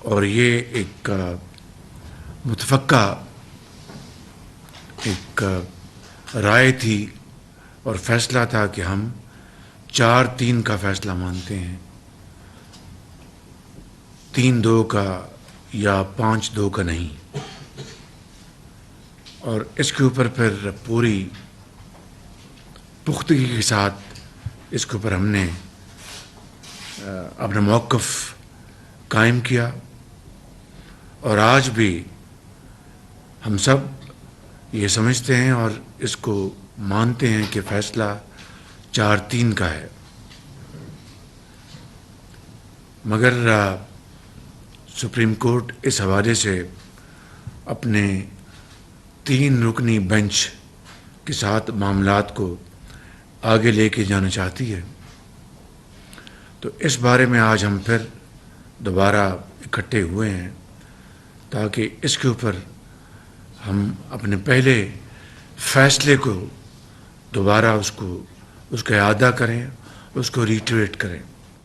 اور یہ ایک متفقہ ایک رائے تھی اور فیصلہ تھا کہ ہم 4-3 کا فیصلہ مانتے ہیں، 3-2 کا یا 5-2 کا نہیں۔ اور اس کے اوپر پھر پوری پختگی کے ساتھ اس کے اوپر ہم نے اپنا موقف قائم کیا، اور آج بھی ہم سب یہ سمجھتے ہیں اور اس کو مانتے ہیں کہ فیصلہ 4-3 کا ہے۔ مگر سپریم کورٹ اس حوالے سے اپنے 3 رکنی بینچ کے ساتھ معاملات کو آگے لے کے جانا چاہتی ہے، تو اس بارے میں آج ہم پھر دوبارہ اکٹھے ہوئے ہیں تاکہ اس کے اوپر ہم اپنے پہلے فیصلے کو دوبارہ اس کا اعادہ کریں، اس کو ریٹریٹ کریں۔